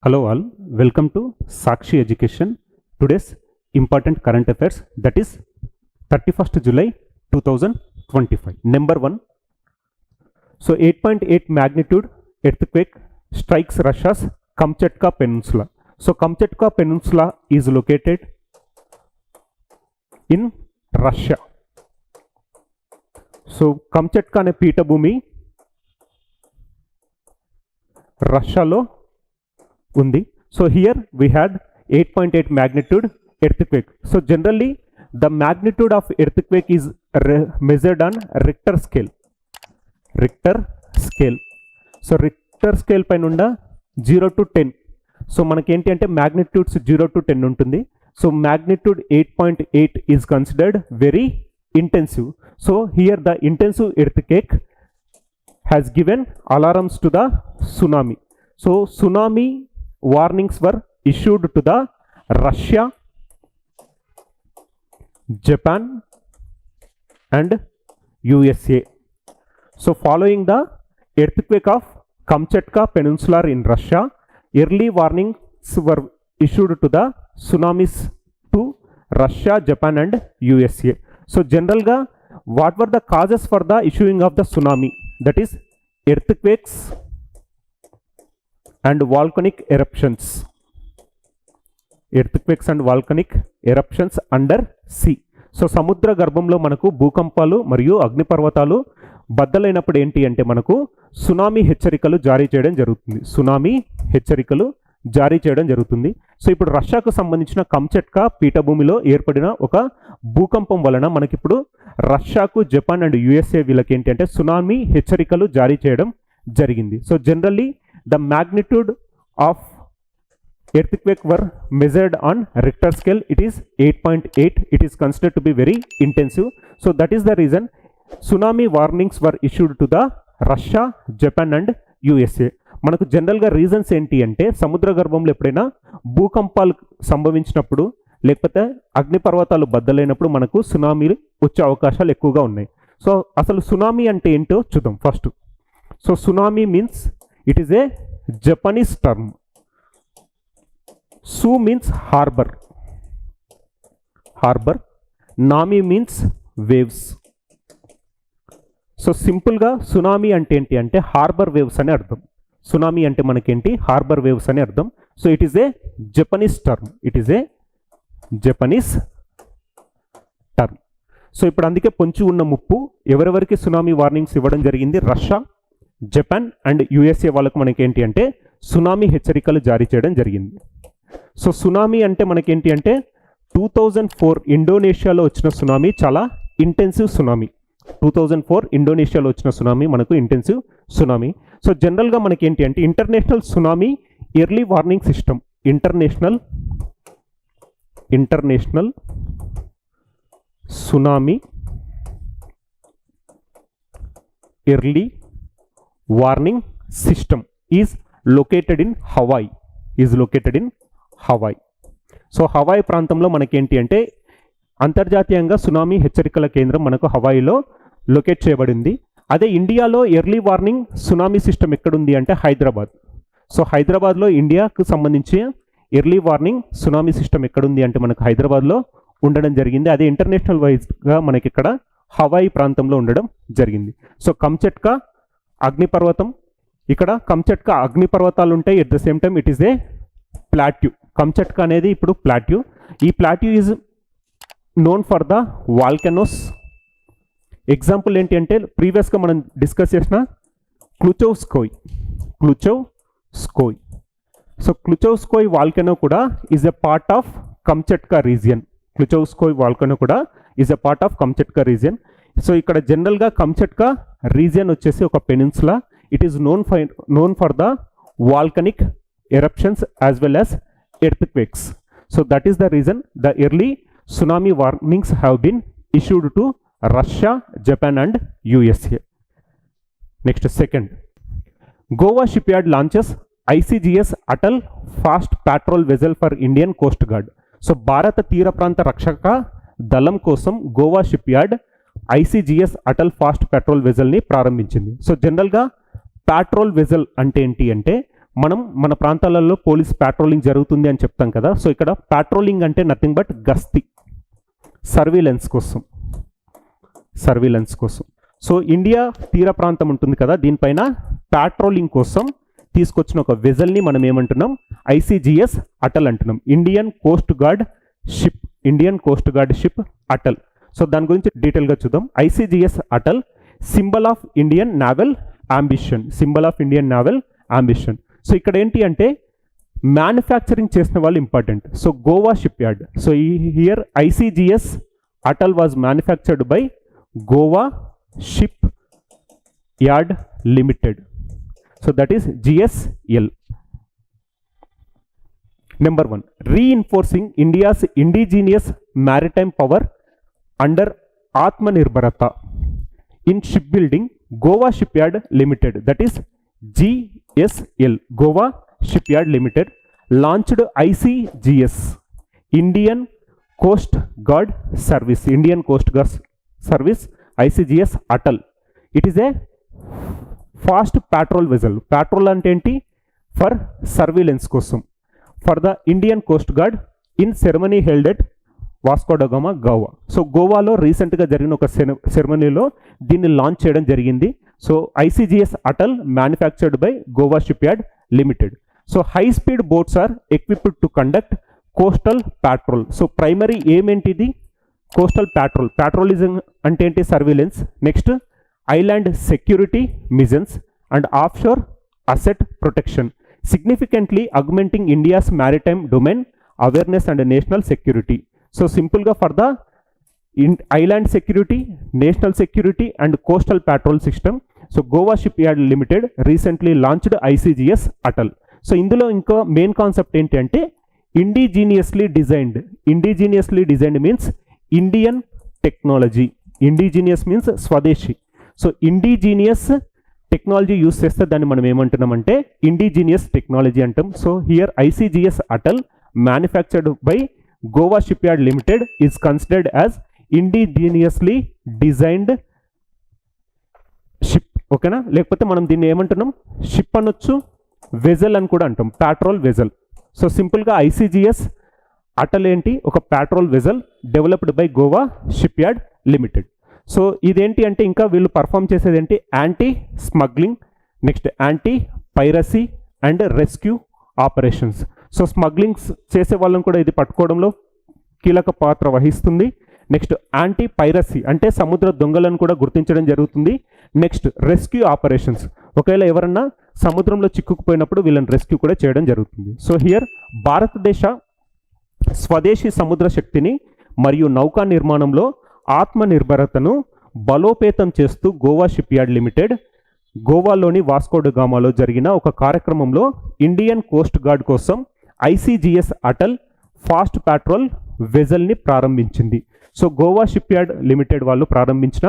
Hello all, welcome to Sakshi Education. Today's important current affairs, that is 31st July 2025. Number 1. So 8.8 magnitude earthquake strikes Russia's Kamchatka Peninsula. So Kamchatka Peninsula is located in Russia. So Kamchatka ane పీఠభూమి రష్యాలో ఉంది. So here we had 8.8 magnitude earthquake. So generally the magnitude of earthquake is measured on Richter scale. So Richter scale పైన 0 to 10. So మనకి ఏంటి అంటే magnitudes 0 to 10 ఉంటుంది. So magnitude 8.8 is considered very intensive. So here the intensive earthquake has given alarms to the tsunami. So tsunami warnings were issued to the Russia, Japan and USA. So following the earthquake of Kamchatka Peninsula in Russia, early warnings were issued to the tsunamis to Russia, Japan and USA. So general ga what were the causes for the issuing of the tsunami? That is earthquakes and volcanic eruptions. Earthquakes and volcanic eruptions under sea. So సముద్ర గర్భంలో మనకు భూకంపాలు మరియు అగ్నిపర్వతాలు బద్దలైనప్పుడు ఏంటి అంటే మనకు tsunami హెచ్చరికలు జారీ చేయడం జరుగుతుంది. సో ఇప్పుడు రష్యాకు సంబంధించిన కంచట్కా పీఠభూమిలో ఏర్పడిన ఒక భూకంపం వలన మనకిప్పుడు రష్యాకు, జపాన్ అండ్ యుఎస్ఏ వీళ్ళకి ఏంటి అంటే సునామీ హెచ్చరికలు జారీ చేయడం జరిగింది. So generally the magnitude of earthquake were measured on Richter scale. It is 8.8. It is considered to be very intensive. So that is the reason tsunami warnings were issued to the Russia, Japan and USA. మనకు జనరల్గా reasons ఏంటి అంటే సముద్ర గర్భంలో ఎప్పుడైనా భూకంపాలు సంభవించినప్పుడు లేకపోతే అగ్నిపర్వతాలు బద్దలైనప్పుడు మనకు సునామీలు వచ్చే అవకాశాలు ఎక్కువగా ఉన్నాయి. సో అసలు సునామీ అంటే ఏంటో చూద్దాం first. So tsunami means it is a Japanese term. Su means harbor. Nami means waves. So సింపుల్గా సునామీ అంటే ఏంటి అంటే హార్బర్ వేవ్స్ అని అర్థం. సునామీ అంటే మనకేంటి హార్బర్ వేవ్స్ అని అర్థం. So it is A Japanese term. So ఇప్పుడు అందుకే పొంచి ఉన్న ముప్పు ఎవరెవరికి సునామీ వార్నింగ్స్ ఇవ్వడం జరిగింది? రష్యా, జపాన్ అండ్ యుఎస్ఏ వాళ్ళకు మనకేంటి అంటే సునామీ హెచ్చరికలు జారీ చేయడం జరిగింది. సో సునామీ అంటే మనకేంటి అంటే 2004 ఇండోనేషియాలో వచ్చిన సునామీ చాలా ఇంటెన్సివ్ సునామీ. 2004 ఇండోనేషియాలో వచ్చిన సునామీ మనకు ఇంటెన్సివ్ సునామీ. సో జనరల్గా మనకేంటి అంటే international tsunami early warning system, international tsunami early warning system is located in Hawaii. So Hawaii ప్రాంతంలో మనకేంటి అంటే అంతర్జాతీయంగా సునామీ హెచ్చరికల కేంద్రం మనకు హవాయిలో లొకేట్ చేయబడింది. అదే ఇండియాలో ఎర్లీ వార్నింగ్ సునామీ సిస్టమ్ ఎక్కడుంది అంటే హైదరాబాద్. సో హైదరాబాద్లో ఇండియాకు సంబంధించి ఎర్లీ వార్నింగ్ సునామీ సిస్టమ్ ఎక్కడుంది అంటే మనకు హైదరాబాద్లో ఉండడం జరిగింది. అదే ఇంటర్నేషనల్ వైజ్గా మనకి ఇక్కడ హవాయి ప్రాంతంలో ఉండడం జరిగింది. సో కంచట్కా అగ్నిపర్వతం, ఇక్కడ కంచట్కా అగ్నిపర్వతాలు ఉంటాయి. At the same time it is a plateau. Kamchatka అనేది ఇప్పుడు ప్లాట్యూ. ఈ plateau is known for the volcanoes. Example ఏంటి అంటే ప్రీవియస్గా మనం డిస్కస్ చేసిన క్లుచౌస్కోయ్. సో క్లుచౌస్కోయ్ వాల్కెనో కూడా is a part of Kamchatka region. So ఇక్కడ జనరల్గా కంచట్కా రీజియన్ వచ్చేసి ఒక peninsula. It is known for the volcanic eruptions as well as earthquakes. So that is the reason the early tsunami warnings have been issued to Russia, Japan and USA. Next second, Goa ship yard launches ICGS Atal fast patrol vessel for Indian Coast Guard. So భారత తీర ప్రాంత రక్షక దళం కోసం Goa ship yard ICGS Atal fast patrol వెజల్ని ప్రారంభించింది. So జనరల్గా petrol vessel అంటే ఏంటి అంటే మన ప్రాంతాలలో పోలీస్ ప్యాట్రోలింగ్ జరుగుతుంది అని చెప్తాం కదా. సో ఇక్కడ ప్యాట్రోలింగ్ అంటే నథింగ్ బట్ గస్తీ, సర్వీలెన్స్ కోసం. సో ఇండియా తీర ప్రాంతం ఉంటుంది కదా, దీనిపైన ప్యాట్రోలింగ్ కోసం తీసుకొచ్చిన ఒక వెజల్ని మనం ఏమంటున్నాం, ఐసీజీఎస్ అటల్ అంటున్నాం. Indian coast guard ship Atal. So దాని గురించి డీటెయిల్గా చూద్దాం. ICGS Atal symbol of Indian naval ambition. So ఇక్కడ ఏంటి అంటే మ్యానుఫ్యాక్చరింగ్ చేసిన వాళ్ళు important. So Goa ship yard. So here ICGS Atal was manufactured by Goa ship yard limited. So that is GSL. Number 1, reinforcing India's indigenous maritime power under Atmanirbharata in shipbuilding. Goa Shipyard Limited, that is GSL, Goa Shipyard Limited, launched ICGS, Indian Coast Guard Service, ICGS Atal. It is a fast patrol vessel. Patrol అంటే ఏంటి, for surveillance కోసం, for the Indian Coast Guard in ceremony held at Vasco da Gama, Goa. So గోవాలో రీసెంట్గా జరిగిన ఒక సెరమనీలో దీన్ని launch చేయడం జరిగింది. So ICGS Atal manufactured by Goa ship yard limited. So high speed boats are equipped to conduct coastal patrol. So primary ఏమేంటిది, కోస్టల్ ప్యాట్రోలిజం అంటే ఏంటి, surveillance. Next island security missions and offshore asset protection, significantly augmenting India's maritime domain awareness and national security. So సింపుల్గా for the island security, national security and coastal patrol system. So Goa ship yard limited recently launched ICGS Atal. So ఇందులో ఇంకో main concept ఏంటి అంటే indigenously designed means Indian technology. Indigenous means swadeshi. So indigenous technology use చేస్తే దాన్ని మనం ఏమంటున్నామంటే indigenous technology అంటాం. So here ICGS Atal manufactured by Goa ship yard limited is considered as indigenously designed ship. ఓకేనా, లేకపోతే మనం దీన్ని ఏమంటున్నాం, షిప్ అనొచ్చు, వెజల్ అని కూడా అంటాం, ప్యాట్రోల్ వెజల్. సో సింపుల్గా ఐసీజీఎస్ అటల్ ఏంటి, ఒక patrol vessel developed by Goa ship yard limited. So ఇదేంటి అంటే ఇంకా వీళ్ళు పర్ఫామ్ చేసేది ఏంటి, anti smuggling, next anti piracy and rescue operations. So smugglings చేసే వాళ్ళని కూడా ఇది పట్టుకోవడంలో కీలక పాత్ర వహిస్తుంది. నెక్స్ట్ యాంటీ పైరసీ అంటే సముద్ర దొంగలను కూడా గుర్తించడం జరుగుతుంది. నెక్స్ట్ రెస్క్యూ ఆపరేషన్స్, ఒకవేళ ఎవరన్నా సముద్రంలో చిక్కుకుపోయినప్పుడు వీళ్ళని రెస్క్యూ కూడా చేయడం జరుగుతుంది. సో హియర్ భారతదేశ స్వదేశీ సముద్ర శక్తిని మరియు నౌకా నిర్మాణంలో ఆత్మనిర్భరతను బలోపేతం చేస్తూ గోవా షిప్ యార్డ్ లిమిటెడ్ గోవాలోని వాస్కో డ గామాలో జరిగిన ఒక కార్యక్రమంలో ఇండియన్ కోస్ట్ గార్డ్ కోసం ఐసీజీఎస్ అటల్ ఫాస్ట్ ప్యాట్రోల్ వెజల్ని ప్రారంభించింది. So Goa ship yard limited వాళ్ళు ప్రారంభించిన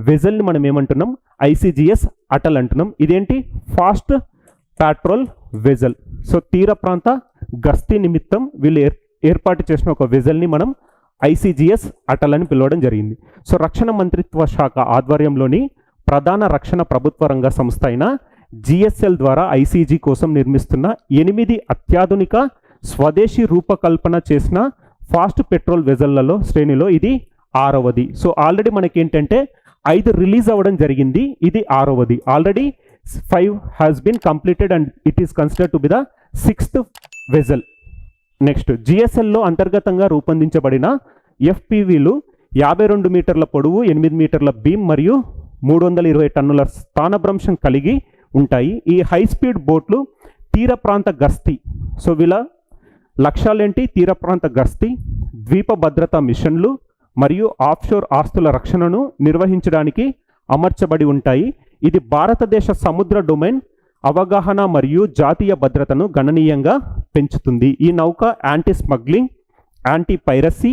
వెజల్ని మనం ఏమంటున్నాం, ఐసీజీఎస్ అటల్ అంటున్నాం. ఇదేంటి, ఫాస్ట్ ప్యాట్రోల్ వెజల్. సో తీర ప్రాంత గస్తీ నిమిత్తం వీళ్ళు ఏర్పాటు చేసిన ఒక వెజల్ని మనం ఐసీజీఎస్ అటల్ అని పిలవడం జరిగింది. సో రక్షణ మంత్రిత్వ శాఖ ఆధ్వర్యంలోని ప్రధాన రక్షణ ప్రభుత్వ రంగ సంస్థ అయిన జిఎస్ఎల్ ద్వారా ఐసీజీ కోసం నిర్మిస్తున్న 8 అత్యాధునిక స్వదేశీ రూపకల్పన చేసిన ఫాస్ట్ పెట్రోల్ వెజల్లలో శ్రేణిలో ఇది 6వది. సో ఆల్రెడీ మనకి ఏంటంటే 5 రిలీజ్ అవ్వడం జరిగింది, ఇది 6వది. Already 5 has been completed and it is considered to be the 6th vessel. Next జిఎస్ఎల్లో అంతర్గతంగా రూపొందించబడిన ఎఫ్పివిలు 52 మీటర్ల పొడవు, 8 మీటర్ల బీమ్ మరియు 320 టన్నుల స్థానభ్రంశం కలిగి ఉంటాయి. ఈ హై స్పీడ్ బోట్లు తీర ప్రాంత గస్తీ. సో వీళ్ళ లక్ష్యాలేంటి, తీర ప్రాంత గస్తీ, ద్వీప భద్రతా మిషన్లు మరియు ఆఫ్షోర్ ఆస్తుల రక్షణను నిర్వహించడానికి అమర్చబడి ఉంటాయి. ఇది భారతదేశ సముద్ర డొమైన్ అవగాహన మరియు జాతీయ భద్రతను గణనీయంగా పెంచుతుంది. ఈ నౌక యాంటీ స్మగ్లింగ్, యాంటీ పైరసీ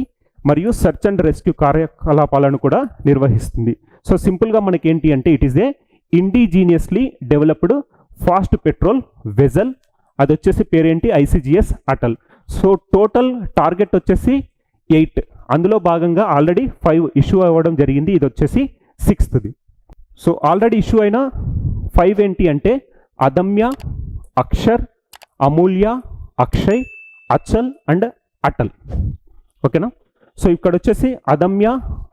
మరియు సెర్చ్ అండ్ రెస్క్యూ కార్యకలాపాలను కూడా నిర్వహిస్తుంది. సో సింపుల్గా మనకి ఏంటి అంటే it is A indigenously developed fast patrol vessel. అది వచ్చేసి పేరేంటి, ICGS Atal. So total target వచ్చేసి 8, అందులో భాగంగా ఆల్రెడీ 5 ఇష్యూ అవ్వడం జరిగింది, ఇది వచ్చేసి 6th. సో ఆల్రెడీ ఇష్యూ అయిన 5 ఏంటి అంటే అదమ్య, అక్షర్, అమూల్య, అక్షయ్, అచల్ అండ్ అటల్. ఓకేనా? సో ఇక్కడ వచ్చేసి అదమ్య,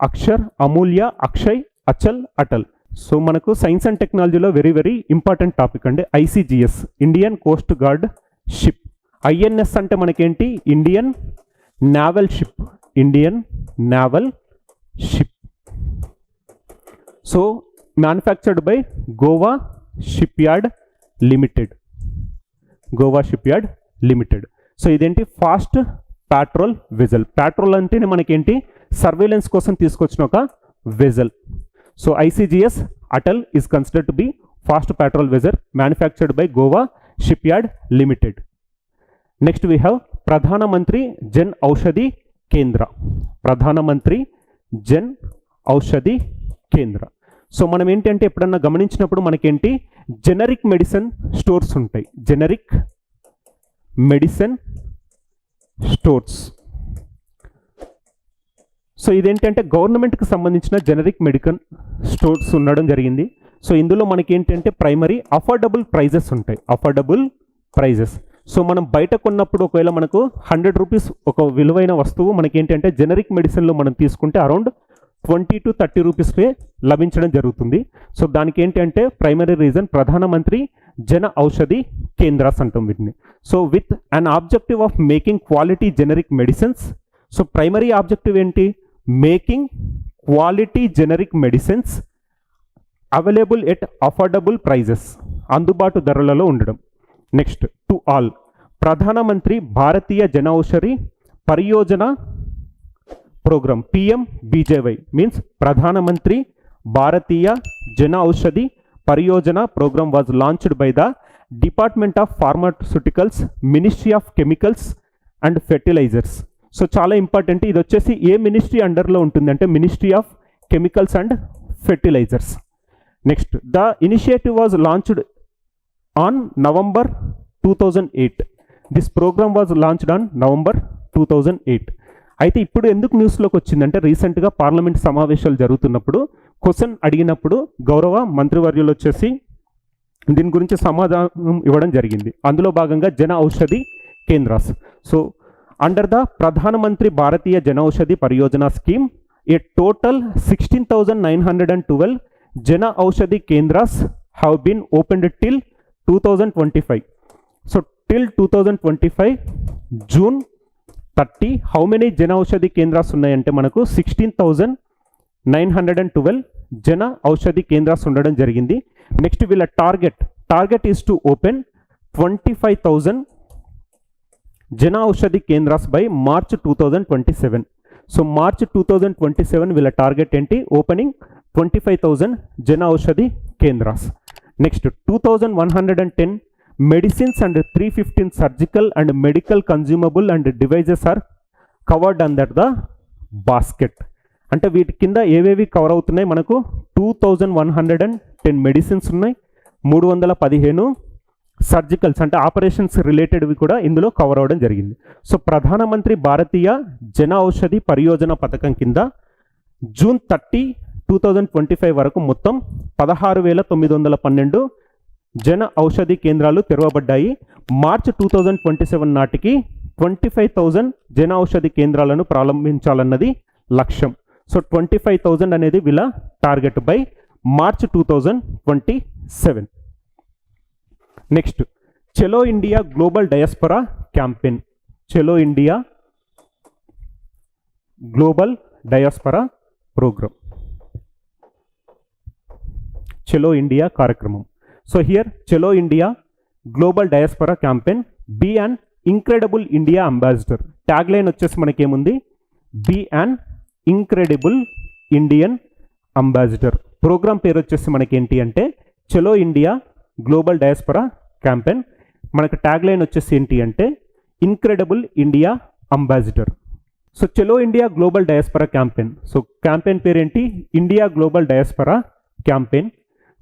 అక్షర్, అమూల్య, అక్షయ్, అచల్, అటల్. సో మనకు సైన్స్ అండ్ టెక్నాలజీలో వెరీ వెరీ ఇంపార్టెంట్ టాపిక్ అండి ICGS, Indian coast guard ship. INS అంటే మనకేంటి? Indian naval ship, Indian naval ship. So manufactured by Goa ship yard limited, Goa ship yard limited. So ఇదేంటి? Fast patrol vessel. Patrol అంటేనే మనకేంటి? Surveillance కోసం తీసుకొచ్చిన ఒక vessel. So ICGS Atal is considered to B fast patrol vessel manufactured by Goa ship yard limited. Next we have ప్రధానమంత్రి జన్ ఔషధి కేంద్ర, ప్రధానమంత్రి జన్ ఔషధి కేంద్ర. సో మనం ఏంటంటే ఎప్పుడన్నా గమనించినప్పుడు మనకేంటి? జెనరిక్ మెడిసిన్ స్టోర్స్ ఉంటాయి, జెనరిక్ మెడిసిన్ స్టోర్స్. సో ఇదేంటంటే గవర్నమెంట్కి సంబంధించిన జెనరిక్ మెడికల్ స్టోర్స్ ఉండడం జరిగింది. సో ఇందులో మనకి ఏంటంటే ప్రైమరీ అఫోర్డబుల్ ప్రైజెస్ ఉంటాయి, అఫోర్డబుల్ ప్రైజెస్. సో మనం బయట కొన్నప్పుడు ఒకవేళ మనకు 100 రూపీస్ ఒక విలువైన వస్తువు మనకి ఏంటంటే జెనరిక్ మెడిసిన్లో మనం తీసుకుంటే అరౌండ్ 20 to 30 రూపీస్కే లభించడం జరుగుతుంది. సో దానికి ఏంటంటే ప్రైమరీ రీజన్ ప్రధానమంత్రి జన ఔషధి కేంద్రాస్ అంటాం వీటిని. So with an objective of making quality generic medicines. So primary objective ఏంటి? Making quality generic medicines available at affordable prices, అందుబాటు ధరలలో ఉండడం. Next to all, Pradhan Mantri Bharatiya Jan Aushadhi Pariyojana program, PMBJY means Pradhan Mantri Bharatiya Jan Aushadhi Pariyojana program was launched by the Department of Pharmaceuticals, Ministry of Chemicals and Fertilisers. So చాలా important. ఇది వచ్చేసి ఏ ministry అండర్లో ఉంటుందంటే Ministry of Chemicals and fertilisers. Next the initiative was launched on November 2008. This program was launched on November 2008. అయితే ఇప్పుడు ఎందుకు న్యూస్లోకి వచ్చిందంటే రీసెంట్గా పార్లమెంట్ సమావేశాలు జరుగుతున్నప్పుడు క్వశ్చన్ అడిగినప్పుడు గౌరవ మంత్రివర్యులు వచ్చేసి దీని గురించి సమాధానం ఇవ్వడం జరిగింది. అందులో భాగంగా జన ఔషధి కేంద్రాస్. సో అండర్ ద ప్రధానమంత్రి భారతీయ జన ఔషధి పరియోజన scheme A total 16,912 Jan Aushadhi Kendras have been opened till 2025. So till 2025 June 30 how many Jan Aushadhi కేంద్రాస్ ఉన్నాయంటే మనకు 16,912 జన ఔషధి కేంద్రాస్ ఉండడం జరిగింది. నెక్స్ట్ వీళ్ళ target is to open 25,000 Jana Aushadhi Kendras by March 2027. So March 2027 వీళ్ళ టార్గెట్ ఏంటి? Opening 25,000 Jana Aushadhi Kendras. Next 2,110 medicines and 315 surgical and medical consumable and devices are covered under the basket. అంటే వీటి కింద ఏవేవి కవర్ అవుతున్నాయి? మనకు 2,110 మెడిసిన్స్ ఉన్నాయి, 315 సర్జికల్స్ అంటే ఆపరేషన్స్ రిలేటెడ్వి కూడా ఇందులో కవర్ అవ్వడం జరిగింది. సో ప్రధానమంత్రి భారతీయ జన ఔషధి పరియోజన పథకం కింద June 30, 2025 వరకు మొత్తం 16,912 జన ఔషధి కేంద్రాలు తెరవబడ్డాయి. March 2027 నాటికి 25,000 జన ఔషధి కేంద్రాలను ప్రారంభించాలన్నది లక్ష్యం. సో 25,000 అనేది వీళ్ళ target by March 2027. Next Chalo India global diaspora campaign, Chalo India global diaspora program, Chalo India కార్యక్రమం. So here Chalo India global diaspora campaign be an incredible India ambassador. Tag line వచ్చేసి మనకేముంది? Be an incredible Indian ambassador. Program పేరు వచ్చేసి మనకేంటి అంటే Chalo India global diaspora campaign. మనకు tag line వచ్చేసి ఏంటి అంటే incredible India ambassador. So Chalo India global diaspora campaign. So campaign పేరేంటి? India global diaspora campaign.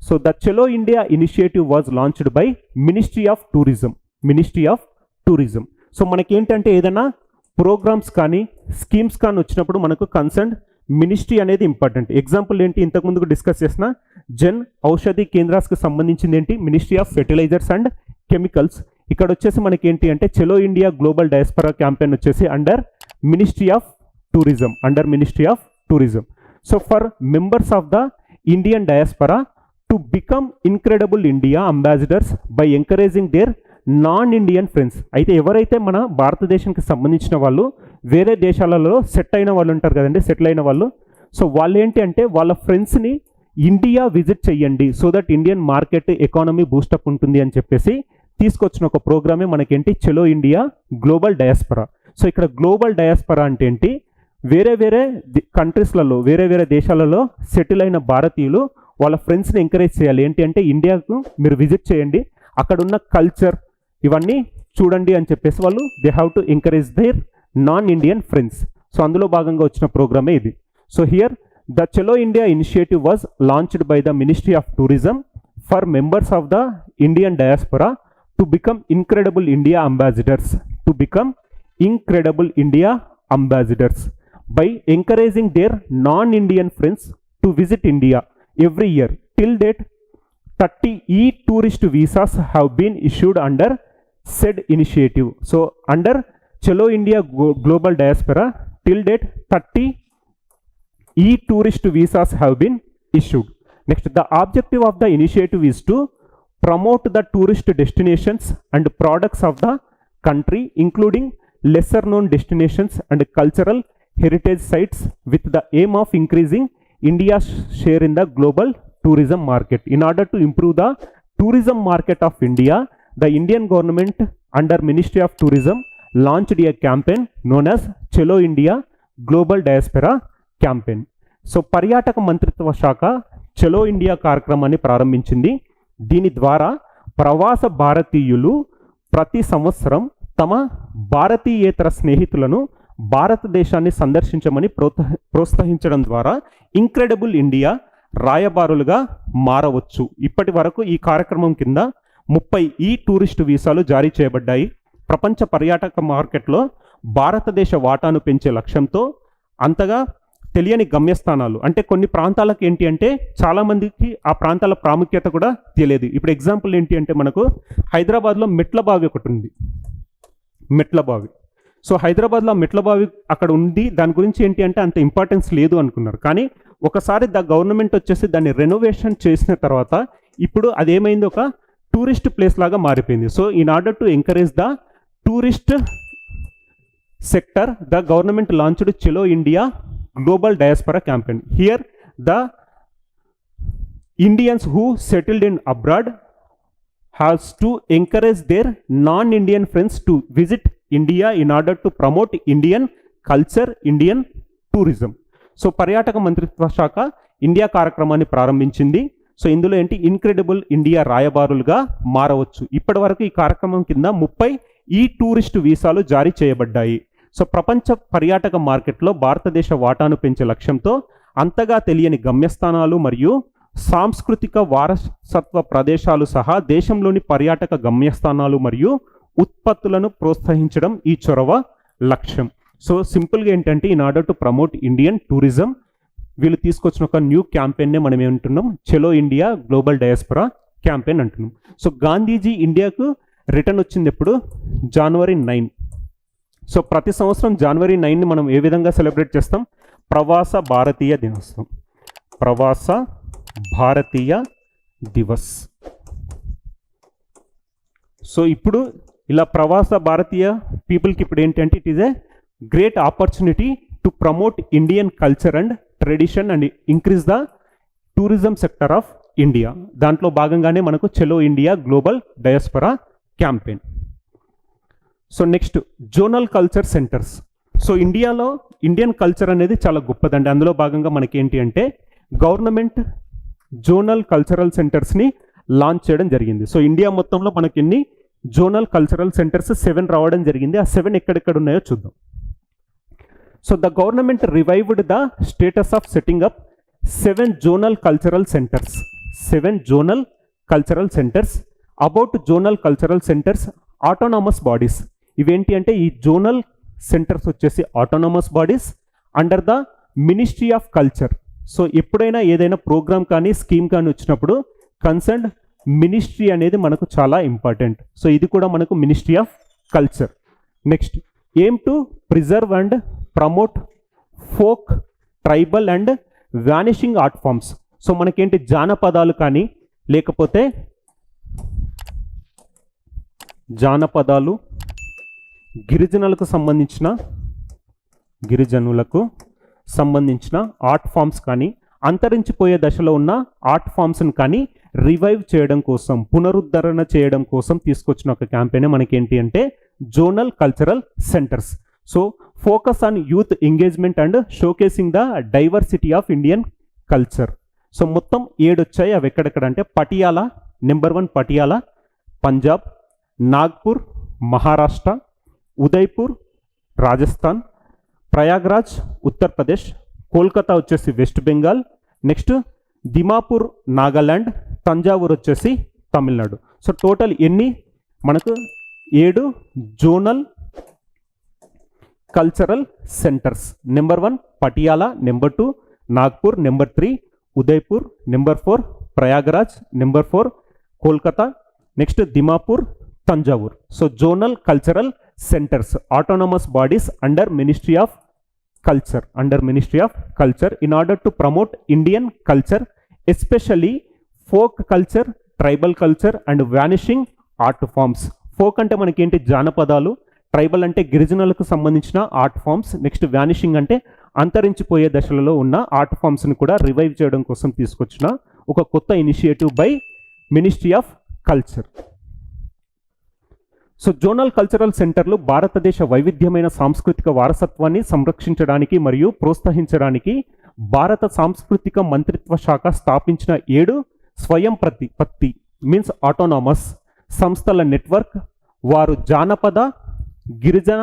So the Chalo India initiative was launched by ministry of tourism, ministry of tourism. So మనకేంటంటే ఏదైనా programs కానీ schemes కానీ వచ్చినప్పుడు మనకు కన్సర్న్ మినిస్ట్రీ అనేది important. Example ఏంటి? ఇంతకుముందుకు డిస్కస్ చేసిన జన్ ఔషధి కేంద్రాస్కి సంబంధించింది ఏంటి? Ministry of fertilizers and chemicals. ఇక్కడ వచ్చేసి మనకి ఏంటి అంటే Chalo India global diaspora campaign వచ్చేసి under ministry of tourism. So for members of the Indian diaspora to become incredible India ambassadors by encouraging their non Indian friends. అయితే ఎవరైతే మన భారతదేశానికి సంబంధించిన వాళ్ళు వేరే దేశాలలో సెటిల్ అయిన వాళ్ళు, సో వాళ్ళు ఏంటి అంటే వాళ్ళ ఫ్రెండ్స్ని ఇండియా విజిట్ చేయండి so that Indian market economy boost up ఉంటుంది అని చెప్పేసి తీసుకొచ్చిన ఒక ప్రోగ్రామే మనకేంటి చలో ఇండియా గ్లోబల్ డయాస్పరా. సో ఇక్కడ గ్లోబల్ డయాస్పరా అంటే ఏంటి, వేరే కంట్రీస్లలో వేరే దేశాలలో సెటిల్ అయిన భారతీయులు వాళ్ళ ఫ్రెండ్స్ని ఎంకరేజ్ చేయాలి. ఏంటి అంటే ఇండియాకు మీరు విజిట్ చేయండి, అక్కడ ఉన్న కల్చర్ ఇవన్నీ చూడండి అని చెప్పేసి వాళ్ళు they have to encourage their non Indian friends. So అందులో భాగంగా వచ్చిన ప్రోగ్రామే ఇది. So here the Chalo India initiative was launched by the ministry of tourism for members of the Indian diaspora to become incredible India ambassadors by encouraging their non-Indian friends to visit India every year. Till date, 30 e-tourist visas have been issued under said initiative. So, under Chalo India Global Diaspora, till date, 30 e-tourist visas have been issued. Next, the objective of the initiative is to promote the tourist destinations and products of the country, including lesser known destinations and cultural heritage sites, with the aim of increasing India's share in the global tourism market. In order to improve the tourism market of India, the Indian government under Ministry of Tourism launched a campaign known as Chalo India Global Diaspora Campaign. So పర్యాటక మంత్రిత్వ శాఖ చలో India కార్యక్రమాన్ని ప్రారంభించింది. దీని ద్వారా ప్రవాస భారతీయులు ప్రతి సంవత్సరం తమ భారతీయేతర స్నేహితులను భారతదేశాన్ని సందర్శించమని ప్రోత్సహించడం ద్వారా ఇంక్రెడిబుల్ ఇండియా రాయబారులుగా మారవచ్చు. ఇప్పటి వరకు ఈ కార్యక్రమం కింద 30 ఈ టూరిస్ట్ వీసాలు జారీ చేయబడ్డాయి. ప్రపంచ పర్యాటక మార్కెట్లో భారతదేశ వాటాను పెంచే లక్ష్యంతో అంతగా తెలియని గమ్యస్థానాలు, అంటే కొన్ని ప్రాంతాలకు ఏంటి అంటే చాలామందికి ఆ ప్రాంతాల ప్రాముఖ్యత కూడా తెలియదు. ఇప్పుడు ఎగ్జాంపుల్ ఏంటి అంటే మనకు హైదరాబాద్లో మెట్లబావి ఒకటి ఉంది, మెట్లబావి. సో హైదరాబాద్లో మెట్లబావి అక్కడ ఉంది, దాని గురించి ఏంటి అంటే అంత ఇంపార్టెన్స్ లేదు అనుకున్నారు. కానీ ఒకసారి గవర్నమెంట్ వచ్చేసి దాన్ని రెనోవేషన్ చేసిన తర్వాత ఇప్పుడు అదేమైంది, ఒక టూరిస్ట్ ప్లేస్ లాగా మారిపోయింది. So in order to encourage the tourist sector, the government launched Chalo India global diaspora campaign. Here the Indians who settled in abroad has to encourage their non-Indian friends to visit India in order to promote Indian culture, Indian tourism. So పర్యాటక మంత్రిత్వ శాఖ India కార్యక్రమాన్ని ప్రారంభించింది. So ఇందులో ఏంటి, incredible India రాయబారులుగా మారవచ్చు. ఇప్పటి వరకు ఈ కార్యక్రమం కింద 30 ఈ టూరిస్ట్ వీసాలు జారీ చేయబడ్డాయి. సో ప్రపంచ పర్యాటక మార్కెట్లో భారతదేశ వాటాను పెంచే లక్ష్యంతో అంతగా తెలియని గమ్యస్థానాలు మరియు సాంస్కృతిక వారసత్వ ప్రదేశాలు సహా దేశంలోని పర్యాటక గమ్యస్థానాలు మరియు ఉత్పత్తులను ప్రోత్సహించడం ఈ చొరవ లక్ష్యం. సో సింపుల్గా ఏంటంటే in order to promote Indian tourism వీళ్ళు తీసుకొచ్చిన ఒక న్యూ క్యాంపెయిన్నే మనం ఏమంటున్నాం, చలో ఇండియా గ్లోబల్ డయాస్పరా క్యాంపెయిన్ అంటున్నాం. సో గాంధీజీ ఇండియాకు రిటర్న్ వచ్చింది ఎప్పుడు, January 9. సో ప్రతి సంవత్సరం January 9ని మనం ఏ విధంగా సెలబ్రేట్ చేస్తాం, ప్రవాస భారతీయ దినోత్సవం, ప్రవాస భారతీయ దివస్. సో ఇప్పుడు ఇలా ప్రవాస భారతీయ పీపుల్కి ఇప్పుడు ఏంటంటే it is a great opportunity to promote Indian culture and tradition and increase the tourism sector of India. దాంట్లో భాగంగానే మనకు Chalo India global diaspora campaign. So next zonal culture centres. So ఇండియాలో ఇండియన్ కల్చర్ అనేది చాలా గొప్పదండి. అందులో భాగంగా మనకి ఏంటి అంటే గవర్నమెంట్ జోనల్ కల్చరల్ సెంటర్స్ని లాంచ్ చేయడం జరిగింది. సో ఇండియా మొత్తంలో మనకి ఎన్ని జోనల్ కల్చరల్ సెంటర్స్ 7 రావడం జరిగింది. ఆ 7 ఎక్కడెక్కడ ఉన్నాయో చూద్దాం. So the government revived the status of setting up 7 zonal cultural centres. 7 zonal cultural centres. About zonal cultural centres, autonomous bodies. ఇవేంటి అంటే ఈ జోనల్ సెంటర్స్ వచ్చేసి autonomous bodies under the ministry of culture. So ఎప్పుడైనా ఏదైనా programme కానీ scheme కానీ వచ్చినప్పుడు concerned ministry అనేది మనకు చాలా ఇంపార్టెంట్. సో ఇది కూడా మనకు ministry of culture. Next, aim to preserve and promote folk, tribal and vanishing art forms. So మనకేంటి జానపదాలు కానీ లేకపోతే జానపదాలు, గిరిజనులకు సంబంధించిన ఆర్ట్ ఫామ్స్ కానీ, అంతరించిపోయే దశలో ఉన్న ఆర్ట్ ఫామ్స్ని కానీ రివైవ్ చేయడం కోసం, పునరుద్ధరణ చేయడం కోసం తీసుకొచ్చిన ఒక క్యాంపెయిన్ మనకేంటి అంటే zonal cultural centres. So focus on youth engagement and showcasing the diversity of Indian culture. So మొత్తం 7 వచ్చాయి. అవి ఎక్కడెక్కడ అంటే పటియాలా, నెంబర్ 1 పటియాలా పంజాబ్, నాగ్పూర్ మహారాష్ట్ర, ఉదయ్పూర్ రాజస్థాన్, ప్రయాగ్రాజ్ ఉత్తరప్రదేశ్, కోల్కతా వచ్చేసి వెస్ట్ బెంగాల్, నెక్స్ట్ దిమాపూర్ నాగాల్యాండ్, తంజావూర్ వచ్చేసి తమిళనాడు. సో టోటల్ ఎన్ని మనకు 7 zonal cultural centres. Number 1 Patiala, number 2 Nagpur, number 3 Udaipur, number 4 Prayagraj, number 4 Kolkata, next Dimapur, Thanjavur. So zonal cultural centres, autonomous bodies under ministry of culture in order to promote Indian culture, especially folk culture, tribal culture and vanishing art forms. Folk అంటే మనకేంటి జానపదాలు, tribal అంటే గిరిజనులకు సంబంధించిన art forms, next vanishing అంటే అంతరించిపోయే దశలలో ఉన్న art ఫామ్స్ని కూడా రివైవ్ చేయడం కోసం తీసుకొచ్చిన ఒక కొత్త initiative by ministry of culture. So zonal cultural సెంటర్లు భారతదేశ వైవిధ్యమైన సాంస్కృతిక వారసత్వాన్ని సంరక్షించడానికి మరియు ప్రోత్సహించడానికి భారత సాంస్కృతిక మంత్రిత్వ శాఖ స్థాపించిన 7 స్వయం ప్రతిపత్తి మీన్స్ ఆటోనామస్ సంస్థల నెట్వర్క్. వారు జానపద, గిరిజన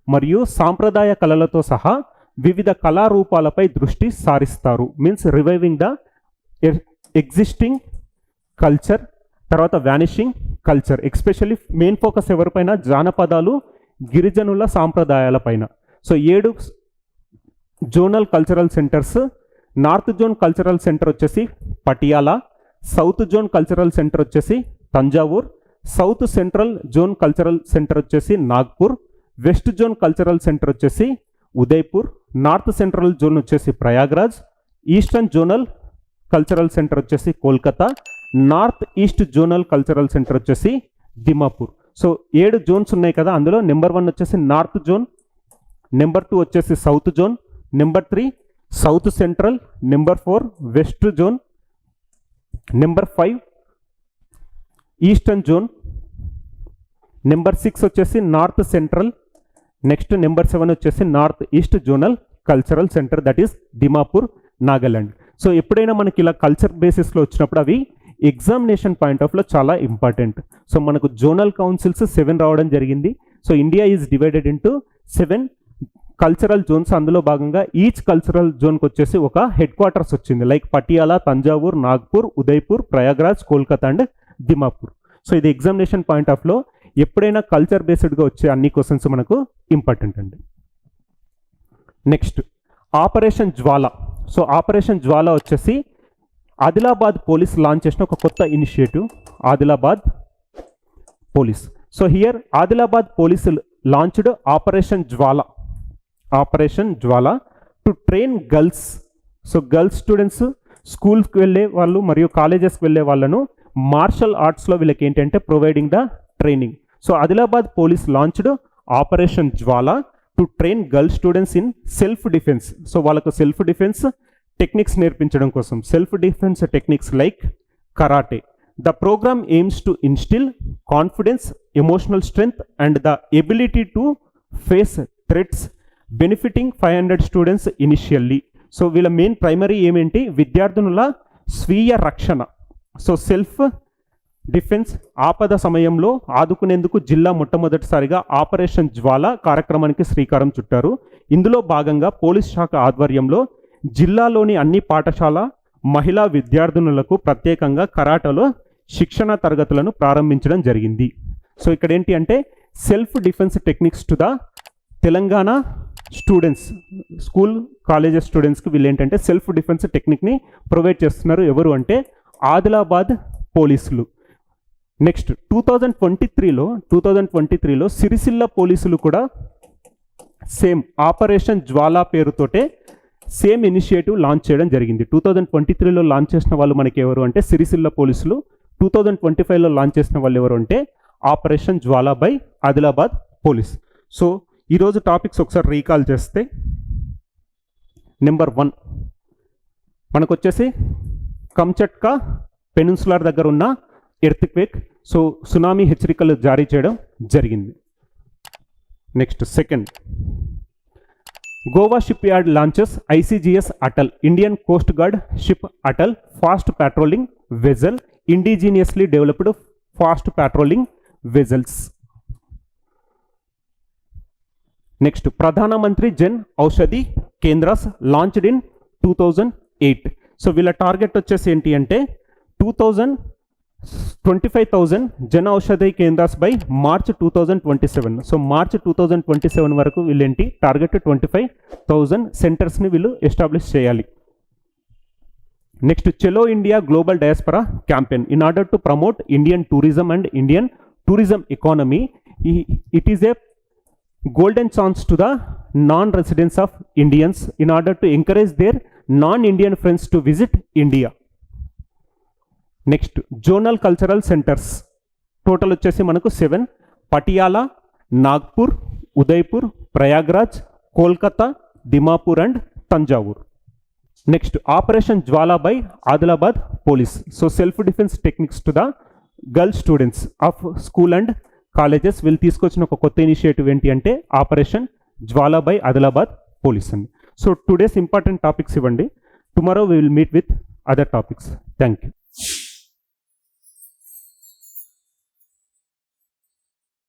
మరియు సాంప్రదాయ కళలతో సహా వివిధ కళారూపాలపై దృష్టి సారిస్తారు. Means reviving the existing culture, తర్వాత vanishing culture. Especially main focus ఎవరిపైన? జానపదాలు, గిరిజనుల సాంప్రదాయాల పైన. So 7 zonal cultural centres. North zone cultural centre వచ్చేసి Patiala, south zone cultural centre వచ్చేసి Thanjavur, south central zone cultural centre వచ్చేసి Nagpur, west zone cultural centre వచ్చేసి ఉదయ్పూర్, నార్త్ సెంట్రల్ జోన్ వచ్చేసి Prayagraj, eastern zonal cultural centre వచ్చేసి Kolkata, north east zonal cultural centre వచ్చేసి Dimapur. So 7 Jones ఉన్నాయి కదా, అందులో నెంబర్ 1 వచ్చేసి నార్త్ జోన్, నెంబర్ 2 వచ్చేసి south zone, number 3 south central, number 4 west zone, number 5 eastern zone, number 6 వచ్చేసి నార్త్ సెంట్రల్, నెక్స్ట్ నెంబర్ 7 వచ్చేసి north east zonal cultural centre, that is Dimapur Nagaland. So ఎప్పుడైనా మనకి ఇలా కల్చర్ బేసిస్లో వచ్చినప్పుడు అవి ఎగ్జామినేషన్ పాయింట్ ఆఫ్లో చాలా ఇంపార్టెంట్. సో మనకు జోనల్ కౌన్సిల్స్ 7 రావడం జరిగింది. So India is divided into 7 cultural zones. అందులో భాగంగా ఈచ్ కల్చరల్ జోన్కి వచ్చేసి ఒక హెడ్ క్వార్టర్స్ వచ్చింది, like Patiala, Thanjavur, Nagpur, Udaipur, Prayagraj, Kolkata and Dimapur. So ఇది ఎగ్జామినేషన్ పాయింట్ ఆఫ్లో ఎప్పుడైనా కల్చర్ బేస్డ్గా వచ్చే అన్ని క్వశ్చన్స్ మనకు ఇంపార్టెంట్ అండి. నెక్స్ట్ ఆపరేషన్ జ్వాలా. సో ఆపరేషన్ జ్వాలా వచ్చేసి ఆదిలాబాద్ పోలీస్ లాంచ్ చేసిన ఒక కొత్త initiative, Adilabad police. So here Adilabad police launched operation Jwala to train girls. So girls students స్కూల్స్కి వెళ్ళే వాళ్ళు మరియు కాలేజెస్కి వెళ్ళే వాళ్ళను మార్షల్ ఆర్ట్స్లో వీళ్ళకి ఏంటంటే providing the training. So Adilabad police launched operation Jwala to train girl students in self defence. So వాళ్ళకు సెల్ఫ్ డిఫెన్స్ టెక్నిక్స్ నేర్పించడం కోసం, self defence techniques like karate. The program aims to instil confidence, emotional strength and the ability to face threats benefiting 500 students initially. So వీళ్ళ main primary ఏమేంటి? విద్యార్థుల స్వీయ రక్షణ. So self defence, ఆపద సమయంలో ఆదుకునేందుకు జిల్లా మొట్టమొదటిసారిగా ఆపరేషన్ జ్వాలా కార్యక్రమానికి శ్రీకారం చుట్టారు. ఇందులో భాగంగా పోలీస్ శాఖ ఆధ్వర్యంలో జిల్లాలోని అన్ని పాఠశాల మహిళా విద్యార్థినులకు ప్రత్యేకంగా కరాటలో శిక్షణ తరగతులను ప్రారంభించడం జరిగింది. సో ఇక్కడ ఏంటి అంటే self defence techniques to the Telangana students, school colleges స్టూడెంట్స్కి వీళ్ళు ఏంటంటే సెల్ఫ్ డిఫెన్స్ టెక్నిక్ని ప్రొవైడ్ చేస్తున్నారు. ఎవరు అంటే ఆదిలాబాద్ పోలీసులు. నెక్స్ట్ 2023లో సిరిసిల్ల పోలీసులు కూడా సేమ్ ఆపరేషన్ జ్వాలా పేరుతోటే సేమ్ ఇనిషియేటివ్ లాంచ్ చేయడం జరిగింది. 2023లో లాంచ్ చేసిన వాళ్ళు మనకి ఎవరు అంటే సిరిసిల్ల పోలీసులు, 2025లో లాంచ్ చేసిన వాళ్ళు ఎవరు అంటే operation Jwala by Adilabad police. So ఈరోజు టాపిక్స్ ఒకసారి రీకాల్ చేస్తే, నెంబర్ 1 మనకు వచ్చేసి కంచట్కా పెనిన్సులార్ దగ్గర ఉన్న ఎర్త్క్వేక్, సో సునామీ హెచ్చరికలు జారీ చేయడం జరిగింది. Next second, Goa ship yard launches ICGS Atal, Indian coast guard ship Atal fast patrolling vessel, indigenously developed fast patrolling vessels. Next, ప్రధానమంత్రి జన్ ఔషధి కేంద్రాస్ లాంచ్డ్ ఇన్ 2008. సో వీళ్ళ టార్గెట్ వచ్చేసి ఏంటి అంటే 25,000 Jana Aushadhi Kendras by March 2027. So March 2027 వరకు వీళ్ళేంటి టార్గెట్ 25,000 సెంటర్స్ని వీళ్ళు ఎస్టాబ్లిష్ చేయాలి. Next, Chalo India global diaspora campaign in order to promote Indian tourism and Indian tourism economy. It is a golden chance to the non-residents of Indians in order to encourage their non-Indian friends to visit India. Next, zonal cultural centers total వచ్చేసి మనకు 7: Patiala, Nagpur, Udaipur, Prayagraj, Kolkata, Dimapur and Thanjavur. Next, operation Jwala by Adilabad police. So self defence techniques to the girl students of school and colleges వీళ్ళు తీసుకొచ్చిన ఒక కొత్త initiative ఏంటి అంటే operation Jwala by Adilabad police అండి. So today's important topics ఇవ్వండి. Tomorrow we will meet with other topics. Thank you.